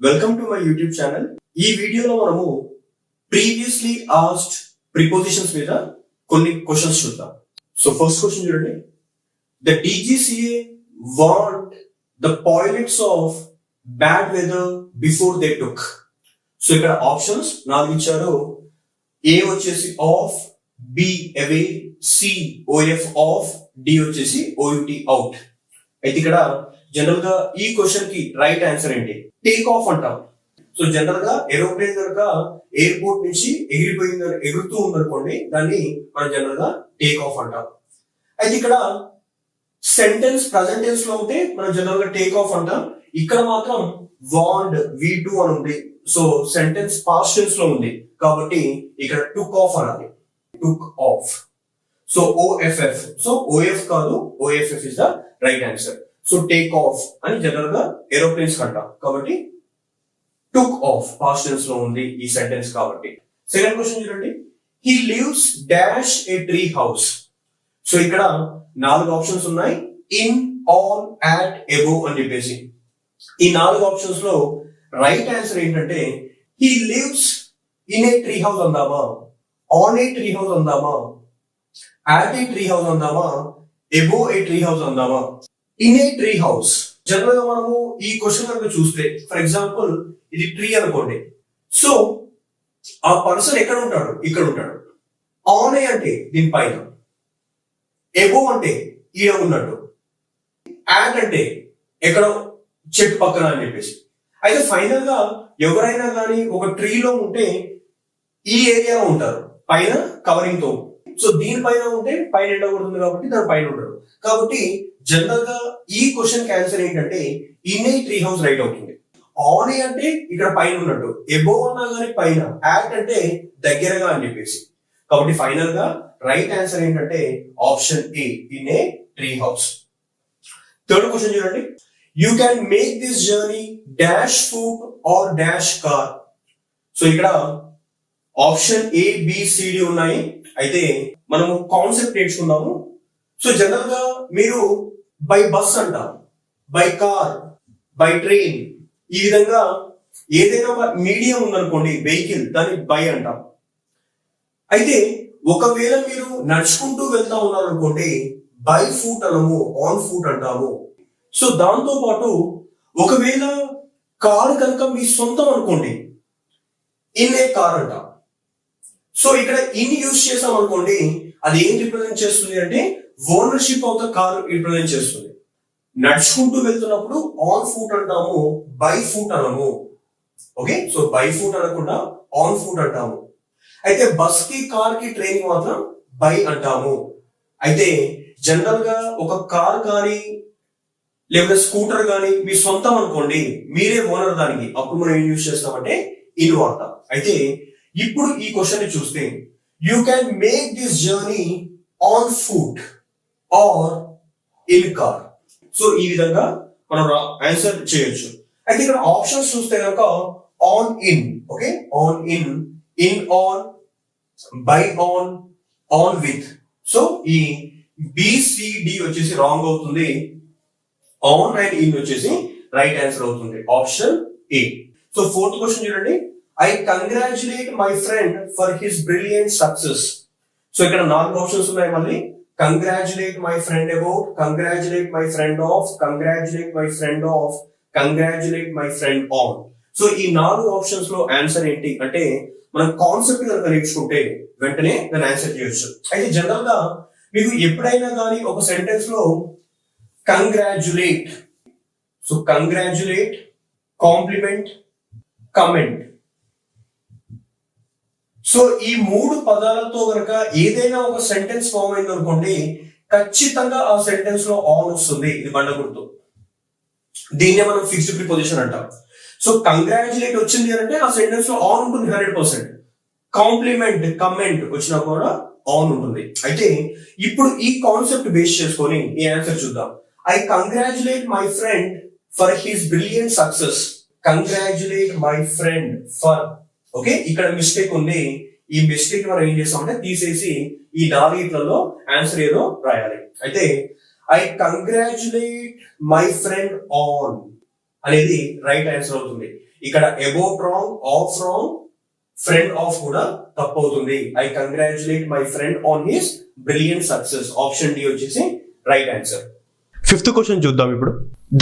Welcome to my YouTube channel. ఈ వీడియోలో మనము ప్రీవియస్లీ ఆస్క్డ్ ప్రిపోజిషన్స్ మీద కొన్ని క్వశ్చన్స్ చూద్దాం. సో ఫస్ట్ క్వశ్చన్ చూడండి. The DGCA warned the pilots of bad weather before they took. సో ఇక్కడ ఆప్షన్స్ 4 ఇచ్చారు. ఏ వచ్చేసి off, B away, C OF off, D వచ్చేసి OUT అవుట్. అయితే ఇక్కడ జనరల్ గా ఈ క్వశ్చన్ కి రైట్ ఆన్సర్ ఏంటి? టేక్ ఆఫ్ అంటాం. సో జనరల్ గా ఏరోప్లేన్ కనుక ఎయిర్పోర్ట్ నుంచి ఎగురుతూ ఉందనుకోండి, దాన్ని మనం జనరల్ గా టేక్ ఆఫ్ అంటాం. అయితే ఇక్కడ సెంటెన్స్ ప్రజెంట్ టెన్స్ లో ఉంటే మనం జనరల్ గా టేక్ ఆఫ్ అంటాం. ఇక్కడ మాత్రం వాండ్ V2 అని ఉంది. సో సెంటెన్స్ పాస్ట్ టెన్స్ లో ఉంది కాబట్టి ఇక్కడ టుక్ ఆఫ్ అనాలి. Took off. So OFF. So OF కాదు, OFF is the right answer. So take off అని జనరల్ గా ఏరోప్లేన్స్ కంటాం కాబట్టి టుక్ ఆఫ్ పాస్ట్ టెన్స్ లో ఉంది ఈ సెంటెన్స్ కాబట్టి. సెకండ్ క్వశ్చన్ చూడండి. He lives dash A tree house. So ఇక్కడ 4 ఆప్షన్స్ ఉన్నాయి. ఇన్, ఆన్, అట్, అబోవ్ అని చెప్పేసి. ఈ 4 ఆప్షన్స్ లో రైట్ ఆన్సర్ ఏంటంటే he lives in a tree house అందామా, ఆన్ ఏ ట్రీ హౌస్ అందామా, అట్ ఏ ట్రీ హౌస్ అందామా, అబోవ్ ఏ ట్రీ హౌస్ అందామా. In a tree house general గా మనము ఈ క్వశ్చన్ కనుక చూస్తే, ఫర్ ఎగ్జాంపుల్ ఇది ట్రీ అనుకోండి. సో ఆ పర్సన్ ఎక్కడ ఉంటాడు? ఇక్కడ ఉంటాడు. ఆన్ ఏ అంటే దీనిపైన, ఎబో అంటే ఈడ ఉన్నట్టు, యాట్ అంటే ఎక్కడో చెట్టు పక్కన అని చెప్పేసి. అయితే ఫైనల్ గా ఎవరైనా కానీ ఒక ట్రీలో ఉంటే ఈ ఏరియాలో ఉంటారు, పైన కవరింగ్ తో. సో దీనిపైన ఉంటే పైన ఎండ కొడుతుంది కాబట్టి దాని పైన ఉంటారు. కాబట్టి జనరల్ గా ఈ క్వశ్చన్ కి ఆన్సర్ ఏంటంటే in a tree house right అవుతుంది. ఆన్ ఏ అంటే ఇక్కడ పైన ఉన్నట్టు, ఎబో అన్నా కానీ పైన, యాట్ అంటే దగ్గరగా అని చెప్పేసి. కాబట్టి ఫైనల్ గా రైట్ ఆన్సర్ ఏంటంటే option A, in a tree house. Third question చూడండి. You can make this journey dash foot or dash car. So ఇక్కడ ఆప్షన్ ABCD ఉన్నాయి. అయితే మనము కాన్సెప్ట్ నేర్చుకున్నాము. సో జనరల్ గా మీరు బై బస్ అంటాం, బై కార్, బై ట్రైన్, ఈ విధంగా ఏదైనా ఒక మీడియం ఉందనుకోండి వెహికల్, దాన్ని బై అంటాం. అయితే ఒకవేళ మీరు నడుచుకుంటూ వెళ్తా ఉన్నారనుకోండి బై ఫుట్ అనము, ఆన్ ఫుట్ అంటాము. సో దాంతో పాటు ఒకవేళ కార్ కనుక మీ సొంతం అనుకోండి ఇన్ ఏ కార్ అంటాం. సో ఇక్కడ ఇన్ యూజ్ చేసాం అనుకోండి, అది ఏం రిప్రజెంట్ చేస్తుంది అంటే ownership of the car represent చేస్తుంది. నడుచుకుంటూ వెళ్తున్నప్పుడు ఆన్ ఫుట్ అంటాము, బై ఫుట్ అనము. ఓకే, సో బై ఫుట్ అనకుండా ఆన్ ఫుట్ అంటాము. అయితే బస్ కి, కార్ కి, ట్రైన్ కి మాత్రం బై అంటాము. అయితే జనరల్ గా ఒక కార్ కానీ లేకపోతే స్కూటర్ కానీ మీ సొంతం అనుకోండి, మీరే ఓనర్ దానికి, అప్పుడు మనం ఏం యూజ్ చేస్తామంటే ఇన్ వాడతాం. అయితే ఇప్పుడు ఈ క్వశ్చన్ ని చూస్తే you can make this journey on foot or in car. So ఈ విధంగా మనం ఆన్సర్ చేయొచ్చు. అయితే ఇక్కడ ఆప్షన్స్ చూస్తే కనుక on in, okay, on in, in on, by on, on with. So ఈ BCD వచ్చేసి రాంగ్ అవుతుంది. ఆన్ అండ్ ఇన్ వచ్చేసి రైట్ ఆన్సర్ అవుతుంది, option A. So fourth question చూడండి. I congratulate my friend for his brilliant success. So ఇక్కడ 4 options ఉన్నాయి మళ్ళీ. Congratulate my friend about, congratulate my friend of, congratulate my friend of, congratulate my friend on. So ఈ 4 options లో answer ఏంటి అంటే మనం concept కనుక నేర్చుకుంటే వెంటనే దాన్ని ఆన్సర్ చేయొచ్చు. అయితే జనరల్ గా మీకు ఎప్పుడైనా కానీ ఒక సెంటెన్స్ లో congratulate, so congratulate, compliment, comment, so ఈ 3 పదాలతో కనుక ఏదైనా ఒక సెంటెన్స్ ఫామ్ అయింది అనుకోండి, ఖచ్చితంగా ఆ సెంటెన్స్ లో ఆన్ వస్తుంది. ఇది బండ గుర్తు. దీన్నే మనం ఫిక్స్డ్ ప్రిపోజిషన్ అంటాం. సో కంగ్రాచులేట్ వచ్చింది అంటే ఆ సెంటెన్స్ లో ఆన్ ఉంటుంది 100%. కాంప్లిమెంట్, కమెంట్ వచ్చినా కూడా ఆన్ ఉంటుంది. అయితే ఇప్పుడు ఈ కాన్సెప్ట్ బేస్ చేసుకొని ఈ ఆన్సర్ చూద్దాం. I congratulate my friend for his brilliant success. Congratulate my friend for, okay, ఇక్కడ మిస్టేక్ ఉంది. ఈ మిస్టేక్ మనం ఏం చేస్తామంటే తీసేసి ఈ 4 ఆన్సర్ ఏదో రాయాలి. అయితే I congratulate my friend on అనేది రైట్ ఆన్సర్ అవుతుంది. ఇక్కడ about wrong, of wrong, friend of కూడా తప్పు అవుతుంది. I congratulate my friend on his brilliant success. Option D వచ్చేసి రైట్ ఆన్సర్. ఫిఫ్త్ క్వశ్చన్ చూద్దాం ఇప్పుడు.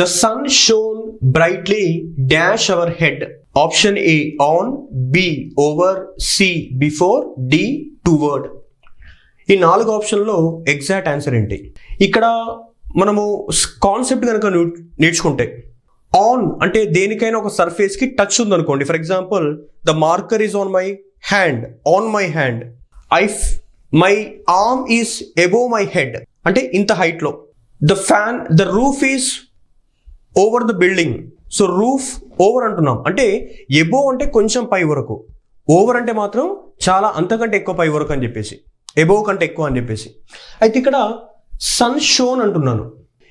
The sun shone brightly dash our head. Option A on, B over, C before, D toward. ఈ 4 ఆప్షన్లో exact answer ఏంటి? ఇక్కడ మనము concept కనుక నేర్చుకుంటే ఆన్ అంటే దేనికైనా ఒక సర్ఫేస్ కి టచ్ ఉందనుకోండి. For example the marker is on my hand, on my hand. My arm is above my head అంటే ఇంత హైట్ లో. The roof is over the building. So roof over అంటున్నాం అంటే ఎబోవ్ అంటే కొంచెం పై వరకు, ఓవర్ అంటే మాత్రం చాలా అంతకంటే ఎక్కువ పై వరకు అని చెప్పేసి, ఎబోవ్ కంటే ఎక్కువ అని చెప్పేసి. అయితే ఇక్కడ సన్ షోన్ అంటున్నాను.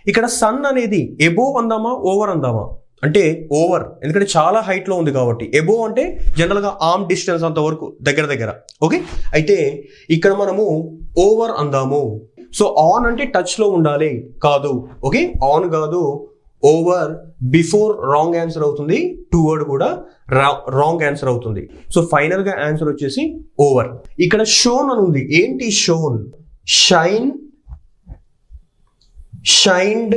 ఇక్కడ సన్ అనేది ఎబోవ్ అందామా ఓవర్ అందామా అంటే ఓవర్, ఎందుకంటే చాలా హైట్ లో ఉంది కాబట్టి. ఎబోవ్ అంటే జనరల్ గా ఆర్మ్ డిస్టెన్స్ అంత వరకు దగ్గర. ఓకే, అయితే ఇక్కడ మనము ఓవర్ అందాము. సో ఆన్ అంటే టచ్ లో ఉండాలి, కాదు. ఓకే, ఆన్ కాదు, ఓవర్. బిఫోర్ రాంగ్ ఆన్సర్ అవుతుంది, టువర్డ్ కూడా రాంగ్ ఆన్సర్ అవుతుంది. సో ఫైనల్ గా ఆన్సర్ వచ్చేసి ఓవర్. ఇక్కడ షోన్ అని ఉంది. ఏంటి shown? Shine, shined,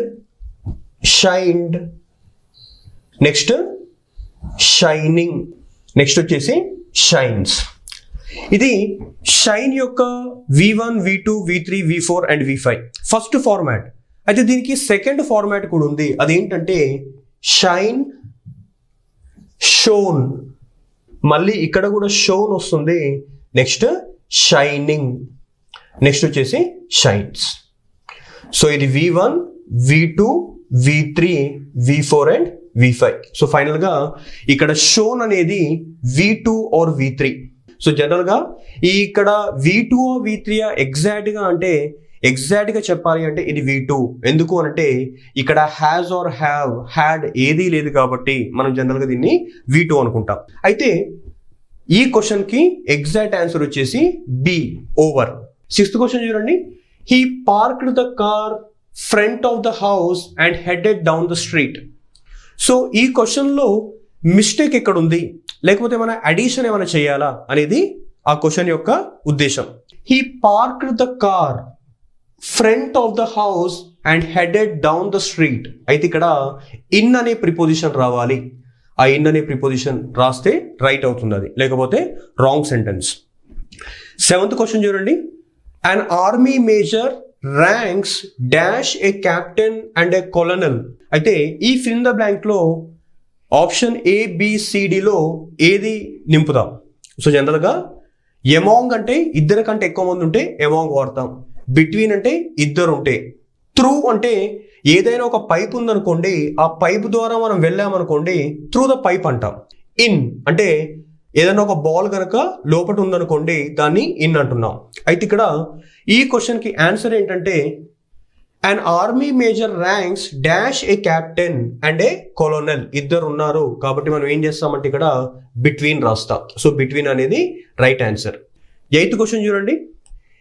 shined, next shining, next వచ్చేసి షైన్స్. ఇది షైన్ యొక్క V1, V2, V3, V4 and V5 first format. అయితే దీనికి సెకండ్ ఫార్మాట్ కూడా ఉంది. అదేంటంటే షైన్, షోన్, మళ్ళీ ఇక్కడ కూడా షోన్ వస్తుంది, నెక్స్ట్ షైనింగ్, నెక్స్ట్ వచ్చేసి షైన్స్. సో ఇది V1, V2, V3, V4 and V5. So final గా ఇక్కడ షోన్ అనేది V2 are V3. So general గా ఇక్కడ V2 V3 ఎగ్జాక్ట్ గా అంటే ఎగ్జాక్ట్ గా చెప్పాలి అంటే ఇది V2. ఎందుకు అంటే ఇక్కడ హ్యాజ్ ఆర్ హ్యావ్, హ్యాడ్ ఏదీ లేదు కాబట్టి మనం జనరల్ గా దీన్ని V2 అనుకుంటాం. అయితే ఈ క్వశ్చన్ కి ఎగ్జాక్ట్ ఆన్సర్ వచ్చేసి బి, ఓవర్. 6th క్వశ్చన్ చూడండి. He parked the car front of the house and headed down the street. So ఈ క్వశ్చన్ లో మిస్టేక్ ఎక్కడ ఉంది, లేకపోతే మన అడిషన్ ఏమైనా చేయాలా అనేది ఆ క్వశ్చన్ యొక్క ఉద్దేశం. He parked the car front of the house and headed down the street. అయితే ఇక్కడ ఇన్ అనే ప్రిపోజిషన్ రావాలి. ఆ ఇన్ అనే ప్రిపోజిషన్ రాస్తే రైట్ అవుతుంది అది, లేకపోతే రాంగ్ సెంటెన్స్. 7th క్వశ్చన్ చూడండి. అన్ army major ranks dash A captain and A colonel. అయితే ఈ ఫిల్ ద బ్లాంక్ లో ఆప్షన్ ABCDలో ఏది నింపుదాం? సో జనరల్గా ఎమాంగ్ అంటే ఇద్దరు కంటే ఎక్కువ మంది ఉంటే ఎమాంగ్ వాడతాం. బిట్వీన్ అంటే ఇద్దరు ఉంటే. త్రూ అంటే ఏదైనా ఒక పైప్ ఉందనుకోండి, ఆ పైప్ ద్వారా మనం వెళ్ళామనుకోండి త్రూ ద పైప్ అంటాం. ఇన్ అంటే ఏదైనా ఒక బాల్ కనుక లోపల ఉందనుకోండి దాన్ని ఇన్ అంటున్నాం. అయితే ఇక్కడ ఈ క్వశ్చన్ కి ఆన్సర్ ఏంటంటే an army major ranks dash a captain and a colonel. ఇద్దరు ఉన్నారు కాబట్టి మనం ఏం చేస్తామంటే ఇక్కడ బిట్వీన్ రాస్తాం. సో బిట్వీన్ అనేది రైట్ ఆన్సర్. 8th క్వశ్చన్ చూడండి.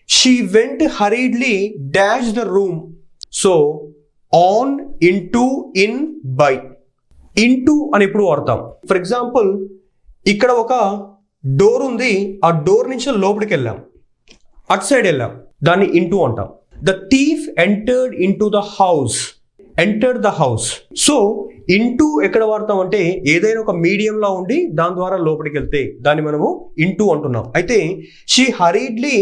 She went హరీడ్లీ dash the room. So on, into, in, by. Into అని ఎప్పుడు వాడతాం? ఫర్ ఎగ్జాంపుల్ ఇక్కడ ఒక డోర్ ఉంది, ఆ డోర్ నుంచి లోపలికి వెళ్ళాం, అటు సైడ్ వెళ్ళాం, దాన్ని ఇంటూ అంటాం. The thief entered into the house, entered the house. So into ఎక్కడ వాడతాం అంటే ఏదైనా ఒక మీడియంలో ఉండి దాని ద్వారా లోపలికి వెళ్తే దాన్ని మనము ఇంటూ అంటున్నాం. అయితే షీ హరీడ్లీ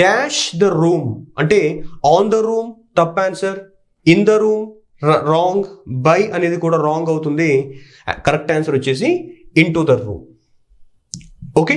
డాష్ ద రూమ్ అంటే ఆన్ ద రూమ్ తప్పు answer, in the room wrong, by అనేది కూడా రాంగ్ అవుతుంది. కరెక్ట్ ఆన్సర్ వచ్చేసి ఇంటూ ద రూమ్. ఓకే.